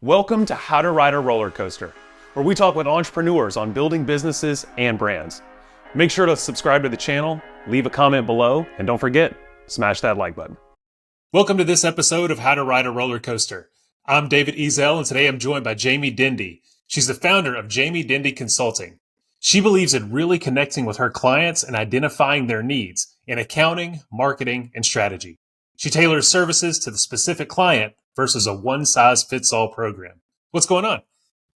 Welcome to How to Ride a Roller Coaster, where we talk with entrepreneurs on building businesses and brands. Make sure to subscribe to the channel, leave a comment below, and don't forget, smash that like button. Welcome to this episode of How to Ride a Roller Coaster. I'm David Ezell, and today I'm joined by Jamie Dendy. She's the founder of Jamie Dendy Consulting. She believes in really connecting with her clients and identifying their needs in accounting, marketing, and strategy. She tailors services to the specific client versus a one-size-fits-all program. What's going on?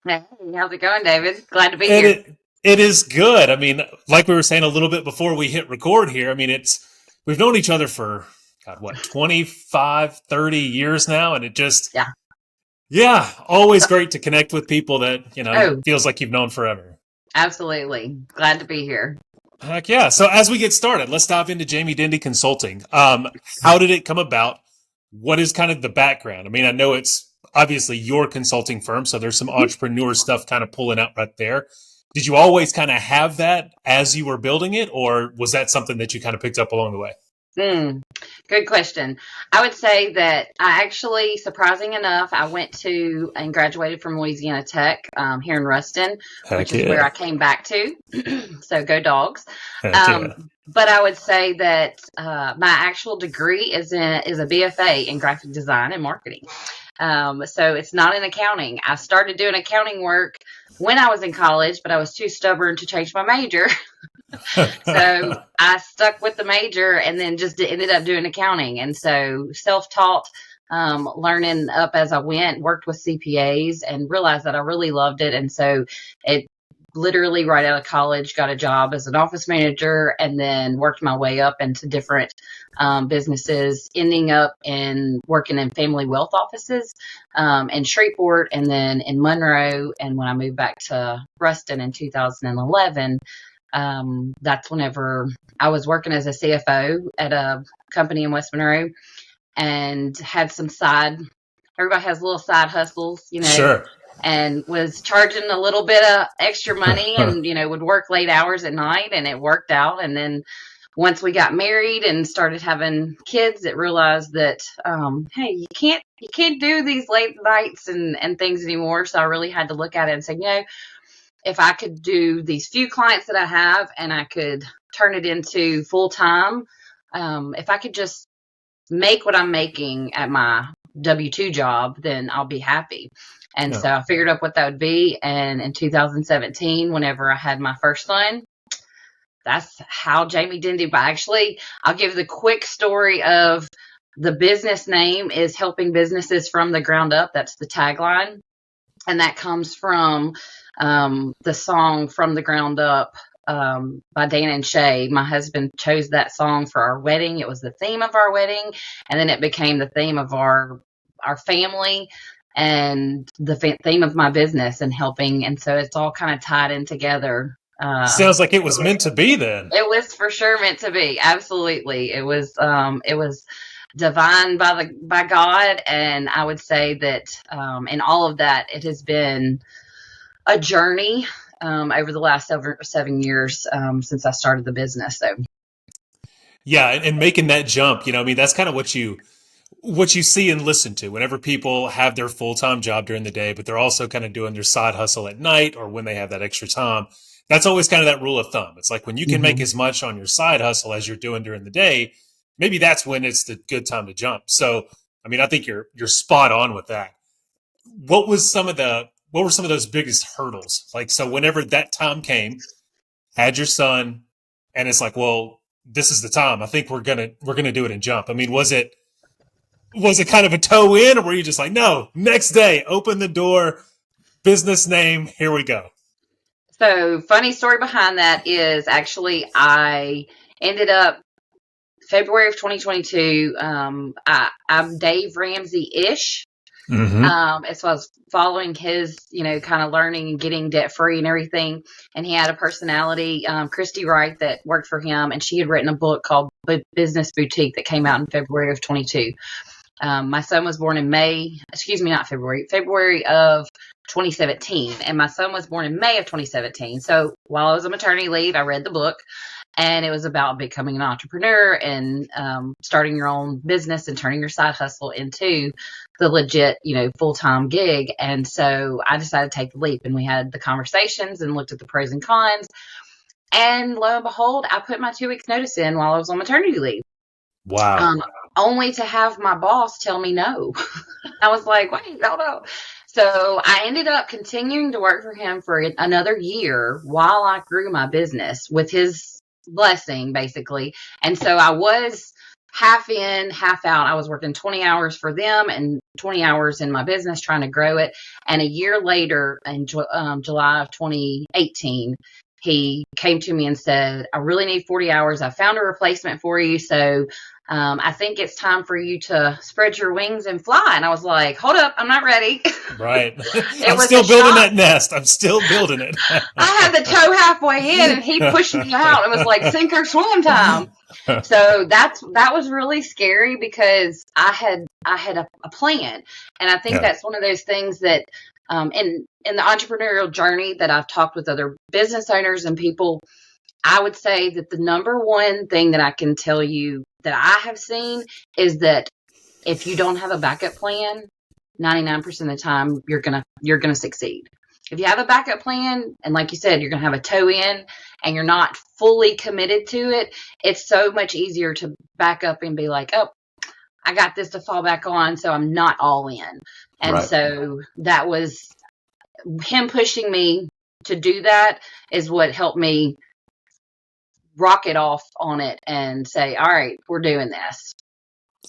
Hey, how's it going, David? Glad to be here. It is good. I mean, like we were saying a little bit before we hit record here, I mean, we've known each other for, 25, 30 years now, and it just, always great to connect with people that, it feels like you've known forever. Absolutely. Glad to be here. Heck yeah. So as we get started, let's dive into Jamie Dendy Consulting. How did it come about? What is kind of the background? I mean, I know it's obviously your consulting firm, so there's some entrepreneur stuff kind of pulling out right there. Did you always kind of have that as you were building it, or was that something that you kind of picked up along the way? Good question. I would say that I actually, surprising enough, I went to and graduated from Louisiana Tech here in Ruston, which is where I came back to. So go Dogs. But I would say that my actual degree is a BFA in graphic design and marketing. So it's not in accounting. I started doing accounting work when I was in college, but I was too stubborn to change my major. So I stuck with the major and then just ended up doing accounting. And so self-taught, learning up as I went, worked with CPAs and realized that I really loved it. And so it literally right out of college, got a job as an office manager and then worked my way up into different businesses, ending up in working in family wealth offices in Shreveport and then in Monroe. And when I moved back to Ruston in 2011, that's whenever I was working as a CFO at a company in West Monroe and had some everybody has little side hustles, Sure. And was charging a little bit of extra money and, would work late hours at night and it worked out. And then once we got married and started having kids, it realized that, hey, you can't do these late nights and things anymore. So I really had to look at it and say, if I could do these few clients that I have and I could turn it into full time, if I could just make what I'm making at my W-2 job, then I'll be happy. And so I figured out what that would be. And in 2017, whenever I had my first son, that's how Jamie Dendy, but actually I'll give the quick story of the business name is helping businesses from the ground up. That's the tagline. And that comes from the song From the Ground Up by Dan and Shay. My husband chose that song for our wedding. It was the theme of our wedding. And then it became the theme of our family and the theme of my business and helping. And so it's all kind of tied in together. Sounds like it was meant to be then. It was for sure meant to be. Absolutely. It was divine by God. And I would say that in all of that, it has been a journey over the last 7 years since I started the business. So, yeah, and making that jump, that's kind of what you see and listen to whenever people have their full-time job during the day, but they're also kind of doing their side hustle at night or when they have that extra time. That's always kind of that rule of thumb. It's like when you can make as much on your side hustle as you're doing during the day, maybe that's when it's the good time to jump. So, I think you're spot on with that. What were some of those biggest hurdles? Like, so whenever that time came, had your son, and it's like, well, this is the time. I think we're gonna do it and jump. Was it kind of a toe in, or were you just like, no, next day, open the door, business name, here we go? So funny story behind that is actually I ended up February of 2022. I'm Dave Ramsey-ish. And so I was following his, kind of learning and getting debt free and everything. And he had a personality, Christy Wright, that worked for him. And she had written a book called Business Boutique that came out in February of 22. My son was born in February of 2017. And my son was born in May of 2017. So while I was on maternity leave, I read the book. And it was about becoming an entrepreneur and starting your own business and turning your side hustle into the legit, full-time gig. And so I decided to take the leap, and we had the conversations and looked at the pros and cons. And lo and behold, I put my 2 weeks notice in while I was on maternity leave. Wow. Only to have my boss tell me no. I was like, wait, hold on. So I ended up continuing to work for him for another year while I grew my business with his blessing, basically. And so I was half in, half out. I was working 20 hours for them and 20 hours in my business trying to grow it. And a year later, in July of 2018, he came to me and said, I really need 40 hours. I found a replacement for you. So I think it's time for you to spread your wings and fly. And I was like, hold up, I'm not ready. Right. I'm still building that nest. I'm still building it. I had the toe halfway in and he pushed me out. It was like sink or swim time. So that was really scary because I had a plan. And I think that's one of those things that in the entrepreneurial journey that I've talked with other business owners and people, I would say that the number one thing that I can tell you that I have seen is that if you don't have a backup plan, 99% of the time you're gonna succeed. If you have a backup plan, and like you said, you're gonna have a toe in and you're not fully committed to it, it's so much easier to back up and be like, oh, I got this to fall back on, so I'm not all in. And so that was him pushing me to do that is what helped me rocket off on it and say, all right, we're doing this.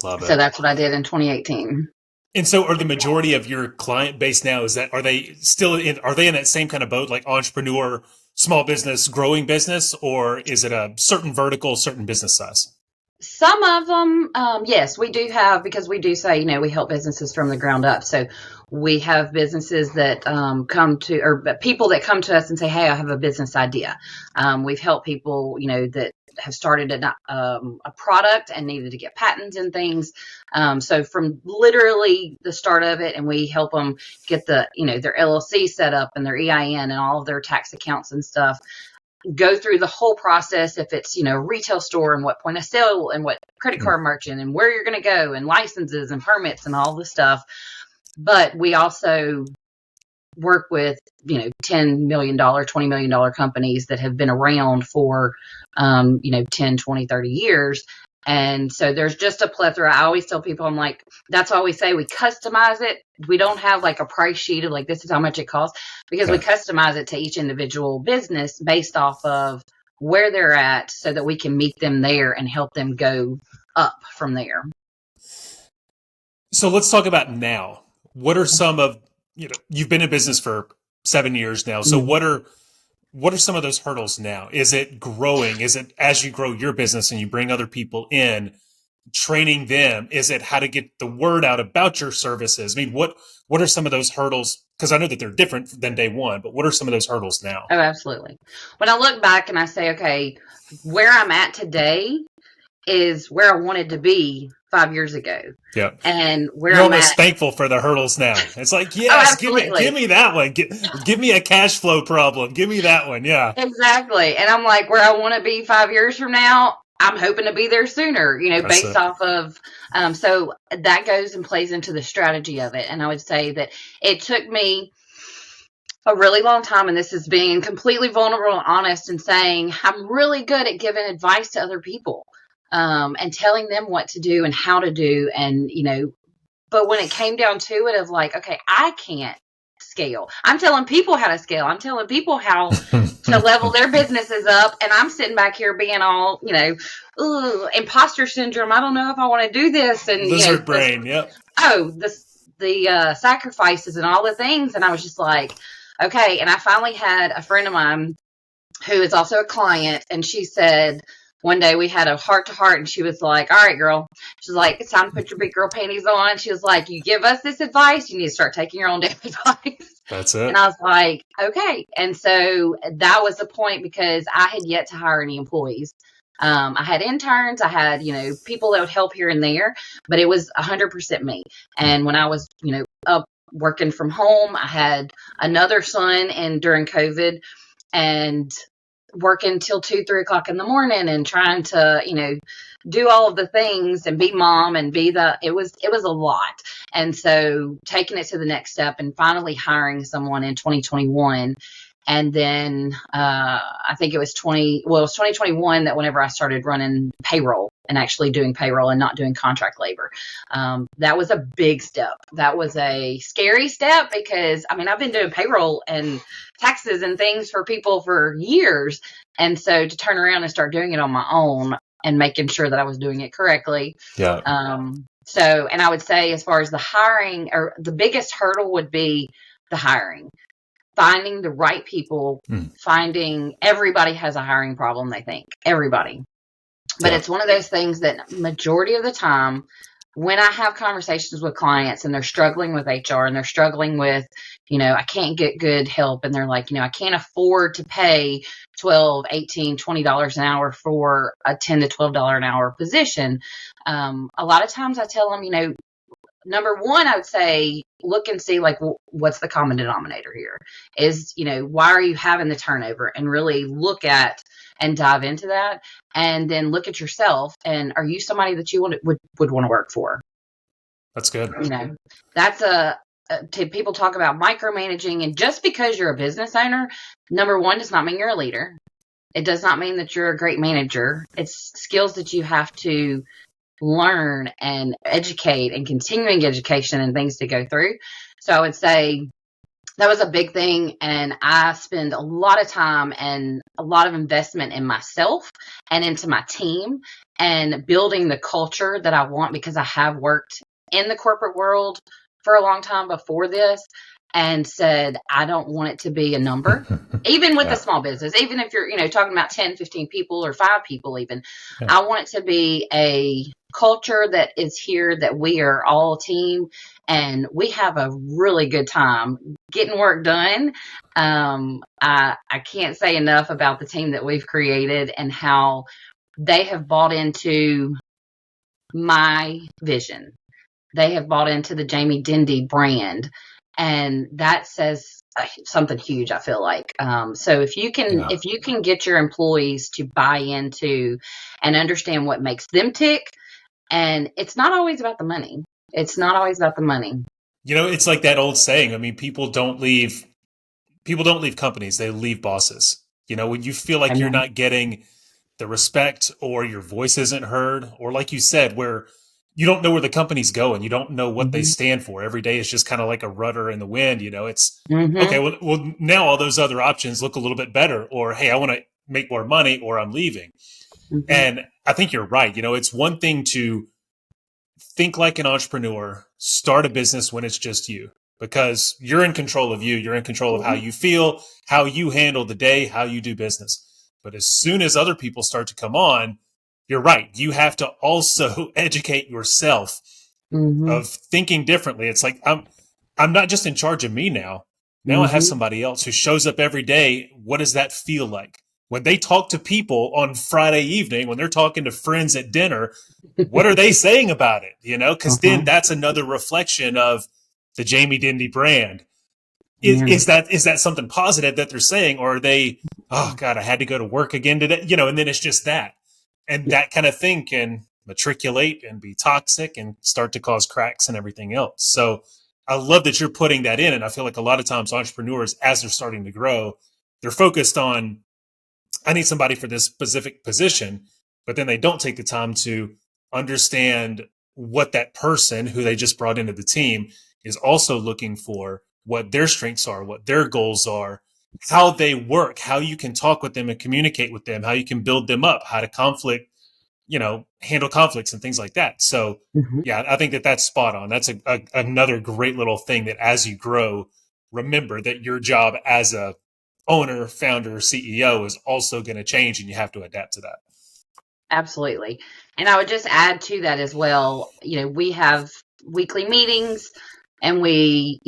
Love it. So that's what I did in 2018. And so are the majority of your client base now, are they in that same kind of boat, like entrepreneur, small business, growing business, or is it a certain vertical, certain business size? Some of them, yes, we do have, because we do say, we help businesses from the ground up. So we have businesses that people that come to us and say, hey, I have a business idea. We've helped people, that have started a product and needed to get patents and things. So from literally the start of it, and we help them get their LLC set up and their EIN and all of their tax accounts and stuff. Go through the whole process. If it's, retail store and what point of sale and what credit card merchant and where you're going to go and licenses and permits and all this stuff. But we also work with, $10 million, $20 million companies that have been around for, 10, 20, 30 years. And so there's just a plethora. I always tell people, I'm like, that's why we say we customize it. We don't have like a price sheet of like, this is how much it costs, because we customize it to each individual business based off of where they're at so that we can meet them there and help them go up from there. So let's talk about now. What are some of, you've been in business for 7 years now. So what are some of those hurdles now? Is it growing? Is it as you grow your business and you bring other people in, training them? Is it how to get the word out about your services? I mean, what are some of those hurdles? Because I know that they're different than day one, but what are some of those hurdles now? Oh, absolutely. When I look back and I say, okay, where I'm at today is where I wanted to be 5 years ago. Yeah. And where You're I'm almost at, thankful for the hurdles now. It's like, yes, give me that one. Give me a cash flow problem. Give me that one. Yeah. Exactly. And I'm like, where I want to be 5 years from now, I'm hoping to be there sooner, based off of, so that goes and plays into the strategy of it. And I would say that it took me a really long time, and this is being completely vulnerable and honest and saying, I'm really good at giving advice to other people. And telling them what to do and how to do. And, but when it came down to it of like, okay, I can't scale. I'm telling people how to scale. I'm telling people how to level their businesses up. And I'm sitting back here being all, imposter syndrome. I don't know if I want to do this. And lizard brain. Yep. Oh, the sacrifices and all the things. And I was just like, okay. And I finally had a friend of mine who is also a client. And she said, one day we had a heart to heart and she was like, all right, girl. She's like, it's time to put your big girl panties on. She was like, you give us this advice, you need to start taking your own damn advice. That's it. And I was like, okay. And so that was the point, because I had yet to hire any employees. I had interns, I had, people that would help here and there, but it was 100% me. And when I was, up working from home, I had another son and during COVID, and working till 2, 3 o'clock in the morning and trying to, do all of the things and be mom and it was a lot. And so taking it to the next step and finally hiring someone in 2021. And then I think it was 2021 that whenever I started running payroll and actually doing payroll and not doing contract labor. That was a big step. That was a scary step because, I've been doing payroll and taxes and things for people for years. And so to turn around and start doing it on my own and making sure that I was doing it correctly. Yeah. And I would say as far as the hiring, or the biggest hurdle would be the hiring. Finding the right people, finding everybody has a hiring problem, they think. Everybody. But it's one of those things that majority of the time, when I have conversations with clients and they're struggling with HR and they're struggling with, I can't get good help. And they're like, I can't afford to pay $12, $18, $20 an hour for a $10 to $12 an hour position. A lot of times I tell them, number one, I would say, look and see, like, what's the common denominator here is, why are you having the turnover, and really look at and dive into that. And then look at yourself, and are you somebody that you would want to work for? That's good. That's people talk about micromanaging, and just because you're a business owner, number one, does not mean you're a leader. It does not mean that you're a great manager. It's skills that you have to learn and educate, and continuing education and things to go through. So I would say that was a big thing. And I spend a lot of time and a lot of investment in myself and into my team and building the culture that I want, because I have worked in the corporate world for a long time before this and said, I don't want it to be a number, even with a small business, even if you're, talking about 10, 15 people or 5 people, even, I want it to be a culture that is here, that we are all a team and we have a really good time getting work done. I can't say enough about the team that we've created and how they have bought into my vision. They have bought into the Jamie Dendy brand. And that says something huge, I feel like. So if you can get your employees to buy into and understand what makes them tick, and it's not always about the money. It's not always about the money. It's like that old saying. People don't leave companies, they leave bosses. When you feel like you're not getting the respect, or your voice isn't heard, or like you said, where you don't know where the company's going. You don't know what they stand for. Every day is just kind of like a rudder in the wind. It's okay. Well, now all those other options look a little bit better, or, hey, I want to make more money, or I'm leaving. And I think you're right. It's one thing to think like an entrepreneur, start a business when it's just you, because you're in control of you. You're in control of how you feel, how you handle the day, how you do business. But as soon as other people start to come on, you're right. You have to also educate yourself of thinking differently. It's like, I'm not just in charge of me now. Now I have somebody else who shows up every day. What does that feel like? When they talk to people on Friday evening, when they're talking to friends at dinner, what are they saying about it? Because then that's another reflection of the Jamie Dendy brand. Is that something positive that they're saying, or are they, oh God, I had to go to work again today? And then it's just that. And that kind of thing can matriculate and be toxic and start to cause cracks and everything else. So I love that you're putting that in. And I feel like a lot of times entrepreneurs, as they're starting to grow, they're focused on, I need somebody for this specific position, but then they don't take the time to understand what that person who they just brought into the team is also looking for, what their strengths are, what their goals are, how they work, how you can talk with them and communicate with them, how you can build them up, how to handle conflicts and things like that. So yeah, I think that's spot on. That's another great little thing, that as you grow, remember that your job as a owner, founder, CEO is also going to change, and you have to adapt to that. Absolutely. And I would just add to that as well, we have weekly meetings, and we,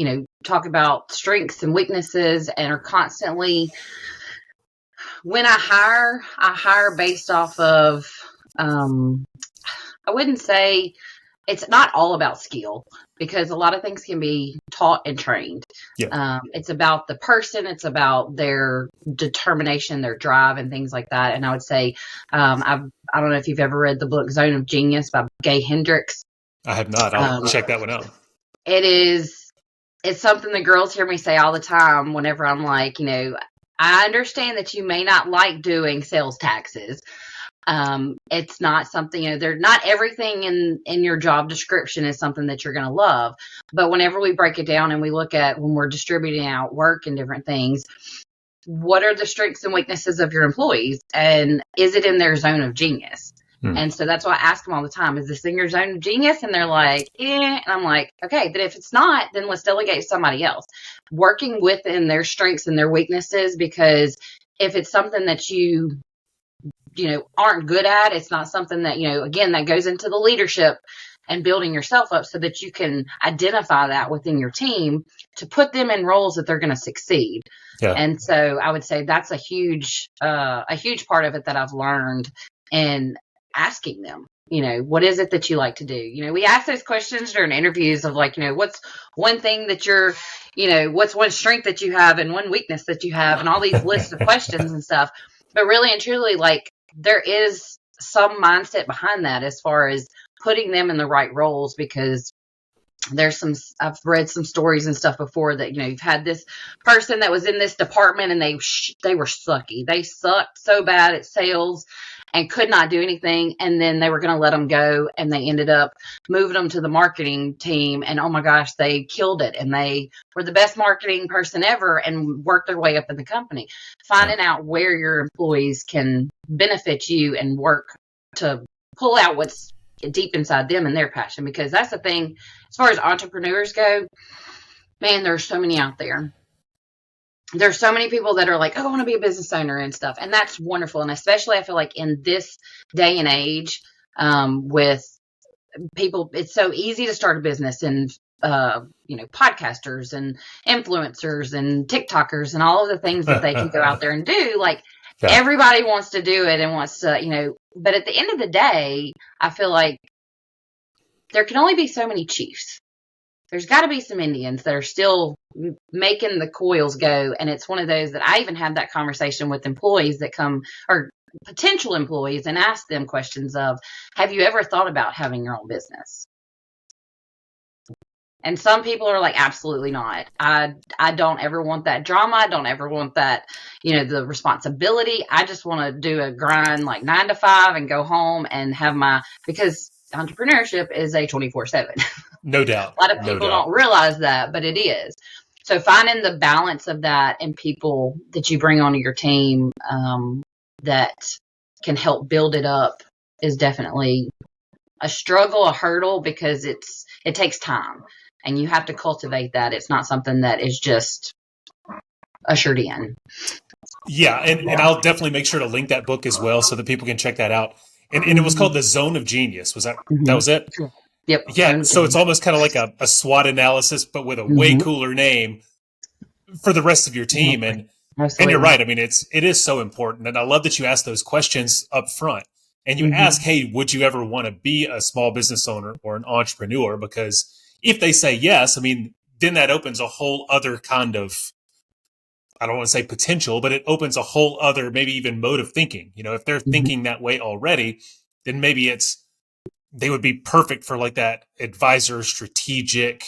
talk about strengths and weaknesses, and are constantly, when I hire based off of, I wouldn't say it's not all about skill, because a lot of things can be taught and trained. Yeah. It's about the person, it's about their determination, their drive, and things like that. And I would say, I don't know if you've ever read the book Zone of Genius by Gay Hendricks. I have not. I'll check that one out. It's something the girls hear me say all the time whenever I'm like, I understand that you may not like doing sales taxes. It's not something, they're not everything in your job description is something that you're going to love. But whenever we break it down and we look at when we're distributing out work and different things, what are the strengths and weaknesses of your employees? And is it in their zone of genius? And so that's why I ask them all the time, is this in your zone of genius? And they're like, And I'm like, okay, but if it's not, then let's delegate to somebody else. Working within their strengths and their weaknesses, because if it's something that you aren't good at, it's not something that, again, that goes into the leadership and building yourself up so that you can identify that within your team to put them in roles that they're going to succeed. Yeah. And so I would say that's a huge part of it that I've learned in asking them, what is it that you like to do? We ask those questions during interviews of like, what's one thing that you're, what's one strength that you have and one weakness that you have, and all these lists of questions and stuff. But really and truly, like, there is some mindset behind that as far as putting them in the right roles, because I've read some stories and stuff before that, you've had this person that was in this department and they were sucky. They sucked so bad at sales and could not do anything. And then they were going to let them go, and they ended up moving them to the marketing team. And oh my gosh, they killed it. And they were the best marketing person ever and worked their way up in the company. Finding out where your employees can benefit you and work to pull out what's deep inside them and their passion, because that's the thing. As far as entrepreneurs go, man, there's so many out there. There's so many people that are like, oh, I want to be a business owner and stuff. And that's wonderful. And especially I feel like in this day and age, with people, it's so easy to start a business, and, podcasters and influencers and TikTokers and all of the things that they can go out there and do. Like, everybody wants to do it and wants to, but at the end of the day, I feel like there can only be so many chiefs. There's got to be some Indians that are still making the coils go. And it's one of those that I even have that conversation with employees that come, or potential employees, and ask them questions of, have you ever thought about having your own business? And some people are like, absolutely not. I don't ever want that drama. I don't ever want that, the responsibility. I just want to do a grind like 9 to 5 and go home and have because entrepreneurship is a 24/7. No doubt. A lot of people don't realize that, but it is. So finding the balance of that and people that you bring onto your team that can help build it up is definitely a struggle, a hurdle, because it takes time and you have to cultivate that. It's not something that is just ushered in. Yeah. And I'll definitely make sure to link that book as well so that people can check that out. And it was called The Zone of Genius. Was that was it? Yep. Yeah. So it's almost kind of like a SWOT analysis, but with a way cooler name for the rest of your team. And you're right. I mean, it is so important. And I love that you ask those questions up front. And you ask, hey, would you ever want to be a small business owner or an entrepreneur? Because if they say yes, I mean, then that opens a whole other kind of, I don't want to say potential, but it opens a whole other, maybe even mode of thinking. If they're thinking that way already, then maybe they would be perfect for like that advisor, strategic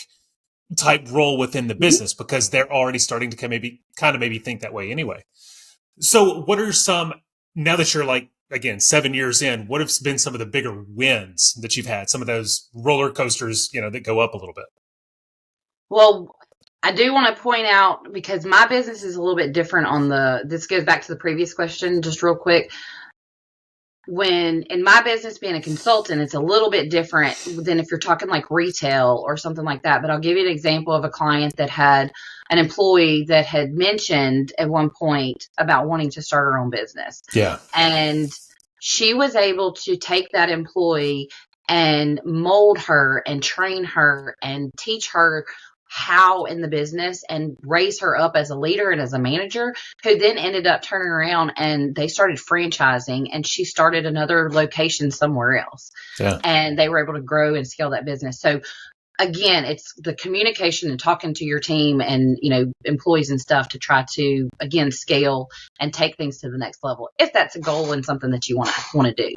type role within the business, because they're already starting to maybe think that way anyway. So what are some, now that you're like, again, 7 years in, what have been some of the bigger wins that you've had? Some of those roller coasters, that go up a little bit. Well, I do want to point out, because my business is a little bit different this goes back to the previous question, just real quick. When in my business, being a consultant, it's a little bit different than if you're talking like retail or something like that. But I'll give you an example of a client that had an employee that had mentioned at one point about wanting to start her own business. Yeah. And she was able to take that employee and mold her and train her and teach her how in the business and raise her up as a leader and as a manager, who then ended up turning around and they started franchising, and she started another location somewhere else. Yeah. And they were able to grow and scale that business. So again, it's the communication and talking to your team and, employees and stuff to try to, again, scale and take things to the next level, if that's a goal and something that you want to do.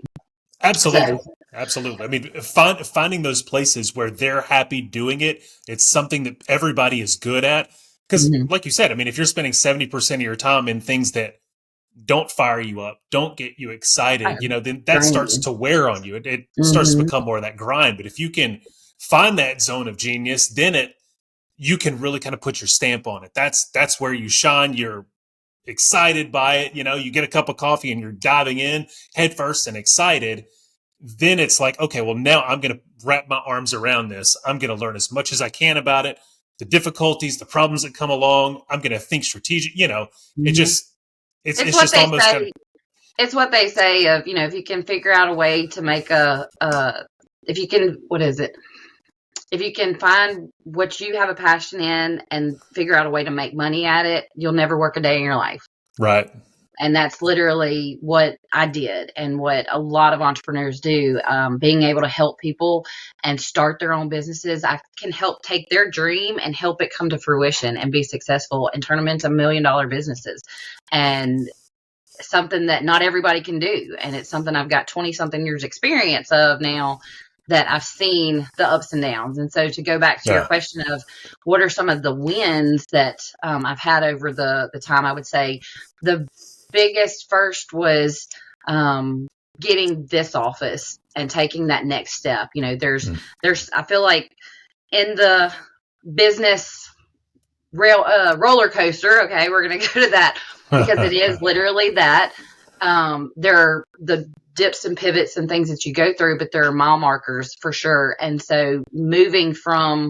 Absolutely. So, Absolutely. I mean, finding those places where they're happy doing it, it's something that everybody is good at. Because, like you said, I mean, if you're spending 70% of your time in things that don't fire you up, don't get you excited, then that starts to wear on you. It starts to become more of that grind. But if you can find that zone of genius, then you can really kind of put your stamp on it. That's where you shine. You're excited by it. You get a cup of coffee and you're diving in head first and excited. Then it's like, okay, well, now I'm going to wrap my arms around this. I'm going to learn as much as I can about it, the difficulties, the problems that come along. I'm going to think strategic. It just, it's just almost say, kind of, it's what they say of, if you can figure out a way to make if you can, what is it? If you can find what you have a passion in and figure out a way to make money at it, you'll never work a day in your life. right. And that's literally what I did and what a lot of entrepreneurs do. Being able to help people and start their own businesses. I can help take their dream and help it come to fruition and be successful and turn them into $1 million businesses. And something that not everybody can do. And it's something I've got 20 something years experience of now, that I've seen the ups and downs. And so to go back to your question of what are some of the wins that I've had over the time, I would say the biggest first was getting this office and taking that next step. There's I feel like in the business roller coaster, okay, we're going to go to that because it is literally that. There are the dips and pivots and things that you go through, but there are mile markers for sure. And so moving from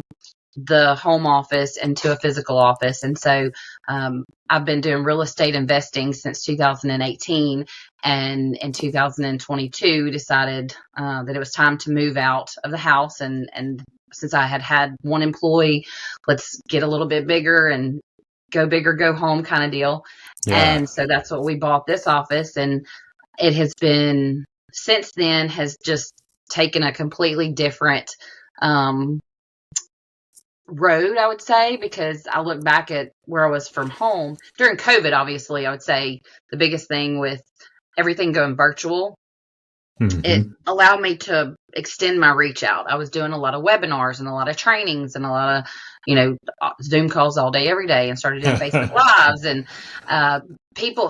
the home office into a physical office. And so I've been doing real estate investing since 2018, and in 2022 decided that it was time to move out of the house. And since I had one employee, let's get a little bit bigger and go big or go home kind of deal. Yeah. And so that's what we bought this office. And it has been, since then, has just taken a completely different road, I would say, because I look back at where I was from home during COVID. Obviously, I would say the biggest thing with everything going virtual, it allowed me to extend my reach out. I was doing a lot of webinars and a lot of trainings and a lot of, Zoom calls all day, every day, and started doing Facebook Lives and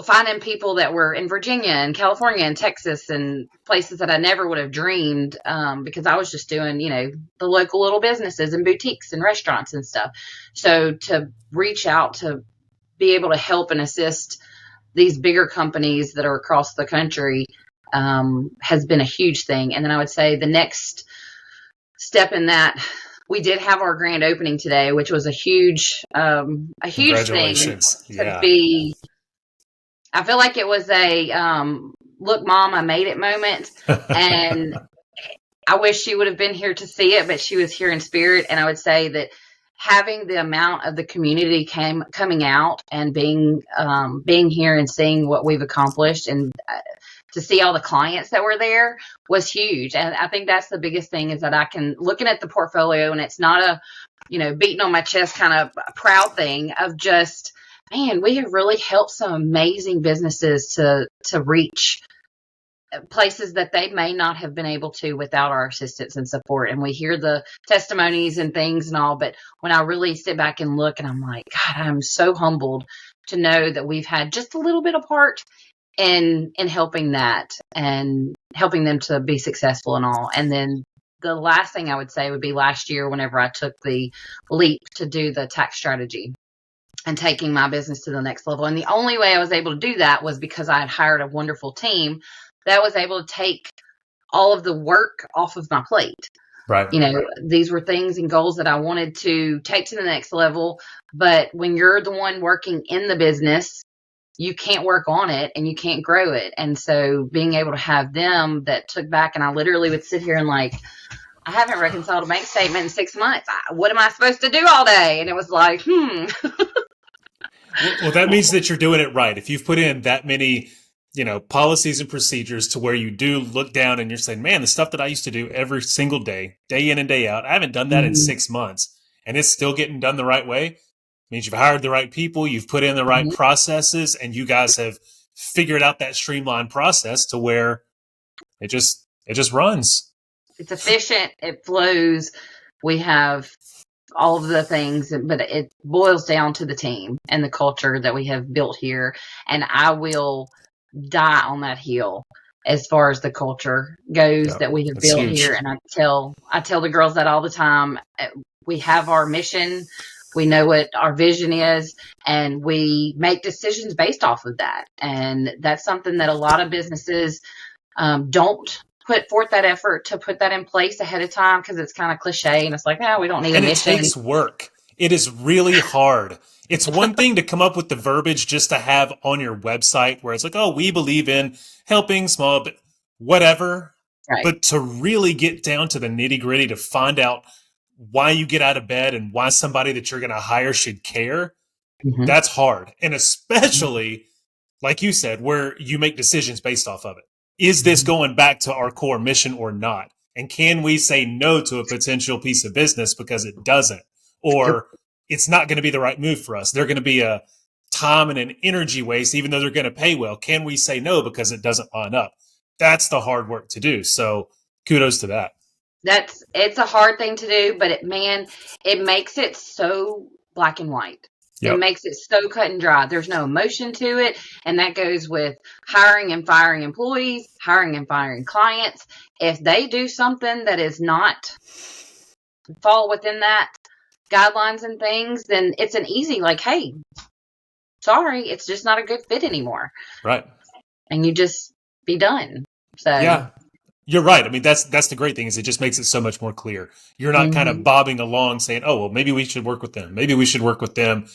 finding people that were in Virginia and California and Texas and places that I never would have dreamed, because I was just doing, the local little businesses and boutiques and restaurants and stuff. So to reach out to be able to help and assist these bigger companies that are across the country has been a huge thing. And then I would say the next step in that, we did have our grand opening today, which was a huge thing to be. I feel like it was a look, Mom, I made it moment. And I wish she would have been here to see it, but she was here in spirit. And I would say that having the amount of the community coming out and being here and seeing what we've accomplished, and to see all the clients that were there was huge. And I think that's the biggest thing, is that I can, looking at the portfolio, and it's not a, beating on my chest kind of proud thing of just, man, we have really helped some amazing businesses to reach places that they may not have been able to without our assistance and support. And we hear the testimonies and things and all, but when I really sit back and look, and I'm like, God, I'm so humbled to know that we've had just a little bit of part in helping that and helping them to be successful and all. And then the last thing I would say would be last year, whenever I took the leap to do the tax strategy and taking my business to the next level. And the only way I was able to do that was because I had hired a wonderful team that was able to take all of the work off of my plate. Right. These were things and goals that I wanted to take to the next level. But when you're the one working in the business, you can't work on it and you can't grow it. And so being able to have them that took back, and I literally would sit here and like, I haven't reconciled a bank statement in 6 months. What am I supposed to do all day? And it was like, Well, that means that you're doing it right. If you've put in that many, policies and procedures to where you do look down and you're saying, man, the stuff that I used to do every single day in and day out, I haven't done that in 6 months and it's still getting done the right way. It means you've hired the right people, you've put in the right processes, and you guys have figured out that streamlined process to where it just runs. It's efficient. It flows. We have all of the things, but it boils down to the team and the culture that we have built here. And I will die on that hill as far as the culture goes that we have built huge here. And I tell the girls that all the time. We have our mission. We know what our vision is, and we make decisions based off of that. And that's something that a lot of businesses don't put forth that effort to put that in place ahead of time, because it's kind of cliche and it's like, no, we don't need a mission. And it takes work. It is really hard. It's one thing to come up with the verbiage just to have on your website where it's like, oh, we believe in helping small, but whatever. Right. But to really get down to the nitty gritty, to find out why you get out of bed and why somebody that you're going to hire should care, that's hard. And especially, like you said, where you make decisions based off of it. Is this going back to our core mission or not? And can we say no to a potential piece of business because it doesn't? Or it's not going to be the right move for us. They're going to be a time and an energy waste, even though they're going to pay well. Can we say no because it doesn't line up? That's the hard work to do. So kudos to that. It's a hard thing to do, but it makes it so black and white. Yep. It makes it so cut and dry. There's no emotion to it. And that goes with hiring and firing employees, hiring and firing clients. If they do something that is not fall within that guidelines and things, then it's an easy, like, hey, sorry, it's just not a good fit anymore. Right. And you just be done. So yeah. You're right. I mean, that's the great thing, is it just makes it so much more clear. You're not kind of bobbing along saying, oh, well, maybe we should work with them. Maybe we should work with them.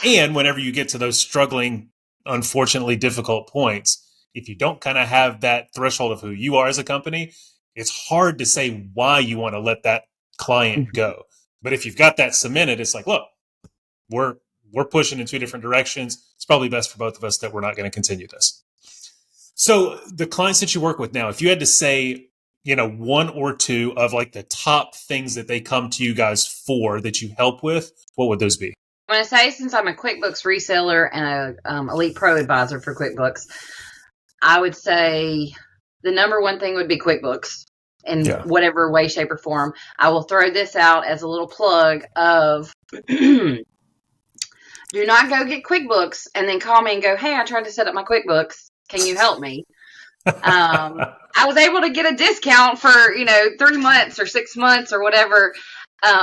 And whenever you get to those struggling, unfortunately difficult points, if you don't kind of have that threshold of who you are as a company, it's hard to say why you want to let that client go. But if you've got that cemented, it's like, look, we're pushing in two different directions. It's probably best for both of us that we're not going to continue this. So the clients that you work with now, if you had to say, one or two of like the top things that they come to you guys for that you help with, what would those be? I'm going to say, since I'm a QuickBooks reseller and a Elite Pro advisor for QuickBooks, I would say the number one thing would be QuickBooks in whatever way, shape, or form. I will throw this out as a little plug of do not go get QuickBooks and then call me and go, hey, I tried to set up my QuickBooks. Can you help me? I was able to get a discount for, 3 months or 6 months or whatever.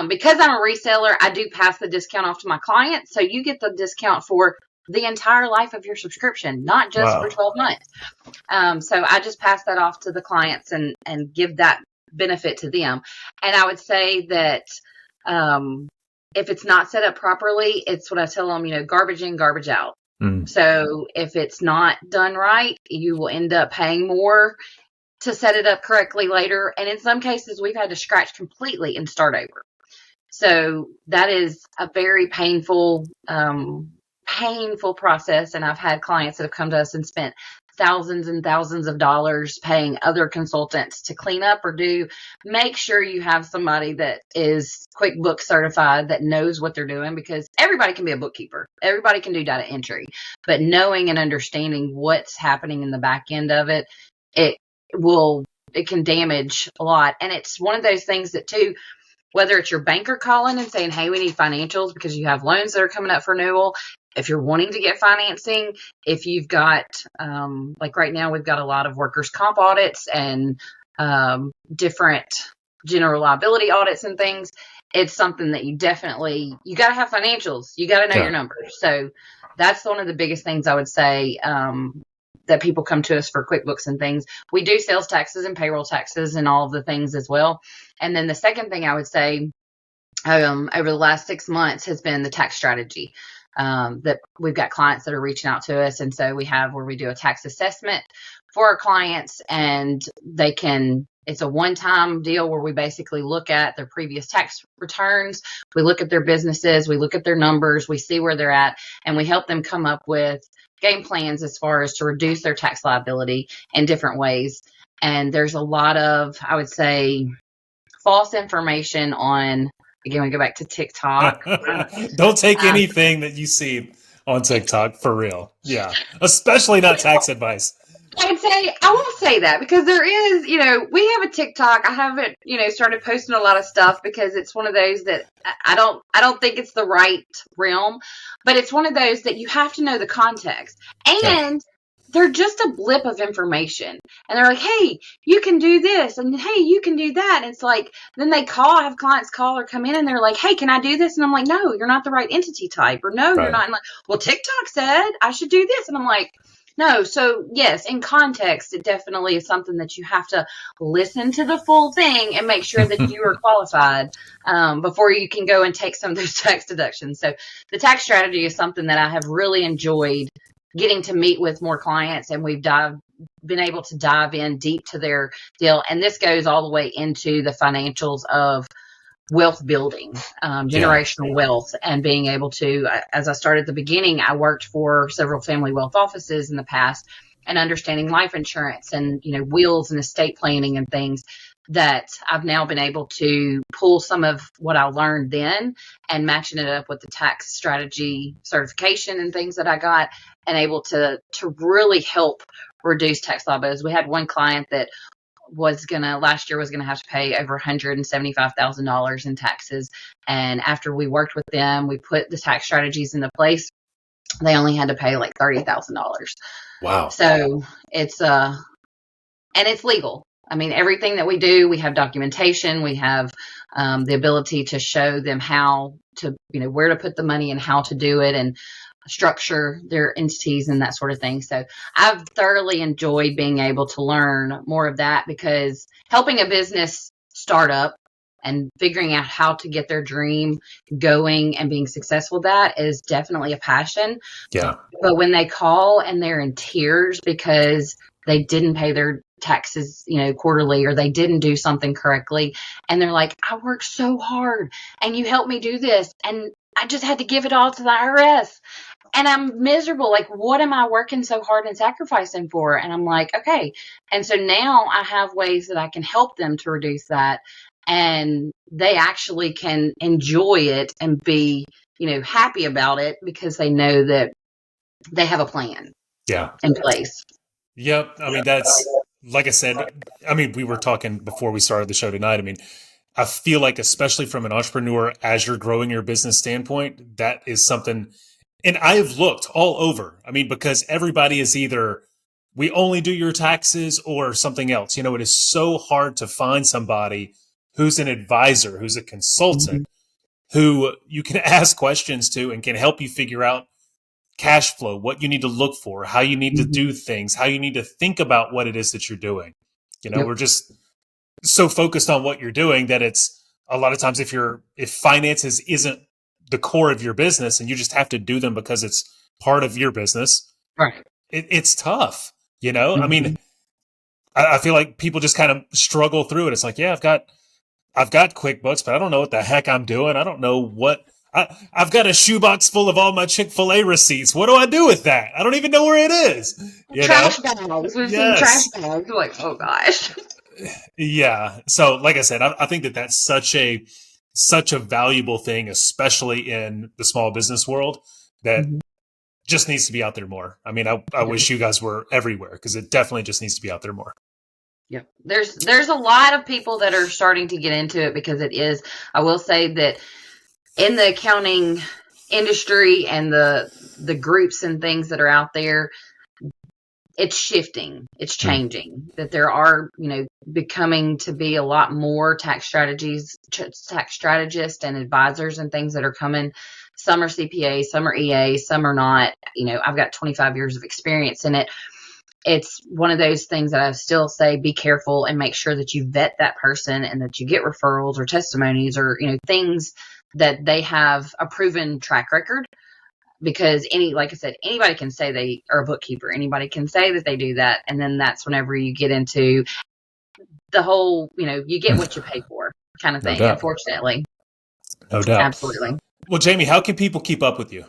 Because I'm a reseller, I do pass the discount off to my clients. So you get the discount for the entire life of your subscription, not just for 12 months. So I just pass that off to the clients and give that benefit to them. And I would say that if it's not set up properly, it's what I tell them, garbage in, garbage out. So if it's not done right, you will end up paying more to set it up correctly later. And in some cases, we've had to scratch completely and start over. So that is a very painful process. And I've had clients that have come to us and spent thousands and thousands of dollars paying other consultants to clean up or do. Make sure you have somebody that is QuickBooks certified, that knows what they're doing, because everybody can be a bookkeeper. Everybody can do data entry, but knowing and understanding what's happening in the back end of it, it can damage a lot. And it's one of those things that too, whether it's your banker calling and saying, hey, we need financials because you have loans that are coming up for renewal. If you're wanting to get financing, if you've got, like right now, we've got a lot of workers' comp audits and different general liability audits and things. It's something that you got to have financials. You got to know your numbers. So that's one of the biggest things I would say, that people come to us for QuickBooks and things. We do sales taxes and payroll taxes and all of the things as well. And then the second thing I would say, over the last 6 months has been the tax strategy. That we've got clients that are reaching out to us. And so we have where we do a tax assessment for our clients, and they can It's a one-time deal where we basically look at their previous tax returns, we look at their businesses, we look at their numbers, we see where they're at, and we help them come up with game plans as far as to reduce their tax liability in different ways. And there's a lot of, I would say, false information on, again, we go back to TikTok. Don't take anything that you see on TikTok for real. Yeah. Especially not tax advice. I won't say that because there is, we have a TikTok. I haven't, started posting a lot of stuff because it's one of those that I don't think it's the right realm, but it's one of those that you have to know the context, and they're just a blip of information, and they're like, hey, you can do this, and hey, you can do that. And it's like, then I have clients call or come in and they're like, hey, can I do this? And I'm like, no, you're not the right entity type, or no, you're not. And like, well, TikTok said I should do this. And I'm like, no. So yes, in context, it definitely is something that you have to listen to the full thing and make sure that you are qualified before you can go and take some of those tax deductions. So the tax strategy is something that I have really enjoyed getting to meet with more clients, and we've been able to dive in deep to their deal. And this goes all the way into the financials of wealth building, generational wealth, and being able to, as I started at the beginning, I worked for several family wealth offices in the past, and understanding life insurance and, wills and estate planning and things that I've now been able to pull some of what I learned then and matching it up with the tax strategy certification and things that I got, and able to really help reduce tax liabilities. We had one client that last year was gonna have to pay over $175,000 in taxes. And after we worked with them, we put the tax strategies into place. They only had to pay like $30,000. Wow. So it's and it's legal. I mean, everything that we do, we have documentation. We have the ability to show them how to, where to put the money and how to do it, and structure their entities and that sort of thing. So I've thoroughly enjoyed being able to learn more of that, because helping a business start up and figuring out how to get their dream going and being successful, that is definitely a passion. Yeah. But when they call and they're in tears because they didn't pay their taxes, quarterly, or they didn't do something correctly, and they're like, I worked so hard and you helped me do this, and I just had to give it all to the IRS. And I'm miserable. Like, what am I working so hard and sacrificing for? And I'm like, okay. And so now I have ways that I can help them to reduce that. And they actually can enjoy it and be, happy about it, because they know that they have a plan in place. Yep. I mean, that's, like I said, we were talking before we started the show tonight. I mean, I feel like, especially from an entrepreneur, as you're growing your business standpoint, that is something. And I've looked all over. I mean, because everybody is either, we only do your taxes or something else. It is so hard to find somebody who's an advisor, who's a consultant, who you can ask questions to and can help you figure out cash flow, what you need to look for, how you need to do things, how you need to think about what it is that you're doing. We're just so focused on what you're doing that it's a lot of times, if finances isn't the core of your business and you just have to do them because it's part of your business, right? It's tough. I mean, I feel like people just kind of struggle through it. It's like, yeah, I've got QuickBooks, but I don't know what the heck I'm doing. I don't know what I've got a shoebox full of all my Chick-fil-A receipts. What do I do with that? I don't even know where it is. Trash bags. We've seen trash bags. We're like, oh gosh. Yeah. So, like I said, I think that that's such a valuable thing, especially in the small business world, that just needs to be out there more. I mean, I wish you guys were everywhere, because it definitely just needs to be out there more. Yeah, there's a lot of people that are starting to get into it, because it is, I will say that in the accounting industry and the groups and things that are out there, it's shifting, it's changing, that there are, becoming to be a lot more tax strategists and advisors and things that are coming. Some are CPAs, some are EAs, some are not. I've got 25 years of experience in it. It's one of those things that I still say, be careful and make sure that you vet that person, and that you get referrals or testimonies or, things that they have a proven track record. Because like I said, anybody can say they are a bookkeeper. Anybody can say that they do that. And then that's whenever you get into the whole, you get what you pay for kind of No thing, doubt. unfortunately. No doubt. Absolutely. Well, Jamie, how can people keep up with you?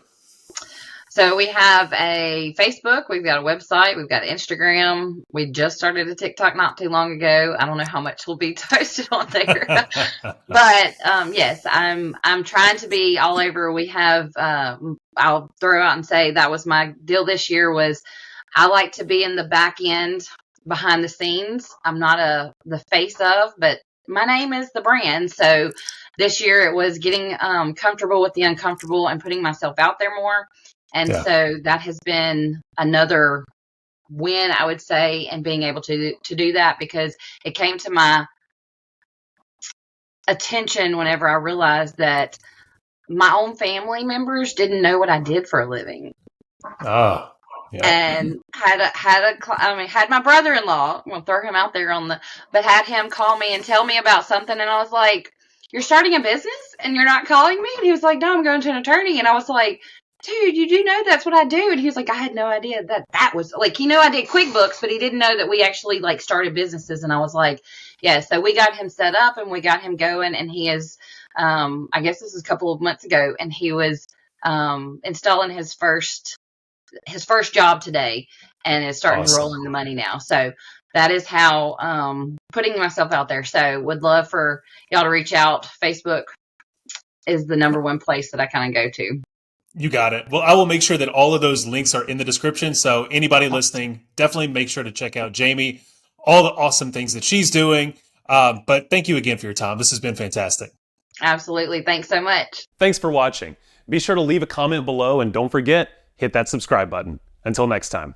So we have a Facebook, we've got a website, we've got Instagram. We just started a TikTok not too long ago. I don't know how much will be posted on there, but yes, I'm trying to be all over. We have I'll throw out and say that was my deal this year was I like to be in the back end behind the scenes. I'm not the face of, but my name is the brand. So this year it was getting comfortable with the uncomfortable and putting myself out there more. And Yeah. so that has been another win, I would say, and being able to do that, because it came to my attention whenever I realized that my own family members didn't know what I did for a living. Oh, yeah. And had my brother-in-law, I'm gonna throw him out there but had him call me and tell me about something, and I was like, "You're starting a business and you're not calling me?" And he was like, "No, I'm going to an attorney." And I was like, "Dude, you do know that's what I do?" And he was like, "I had no idea that was like, I did QuickBooks, but he didn't know that we actually like started businesses." And I was like, "Yeah." So we got him set up and we got him going, and he is, I guess this is a couple of months ago, and he was installing his first job today and is starting to roll in the money now. So that is how putting myself out there. So would love for y'all to reach out. Facebook is the number one place that I kind of go to. You got it. Well, I will make sure that all of those links are in the description. So anybody listening, definitely make sure to check out Jamie, all the awesome things that she's doing. But thank you again for your time. This has been fantastic. Absolutely. Thanks so much. Thanks for watching. Be sure to leave a comment below, and don't forget, hit that subscribe button. Until next time.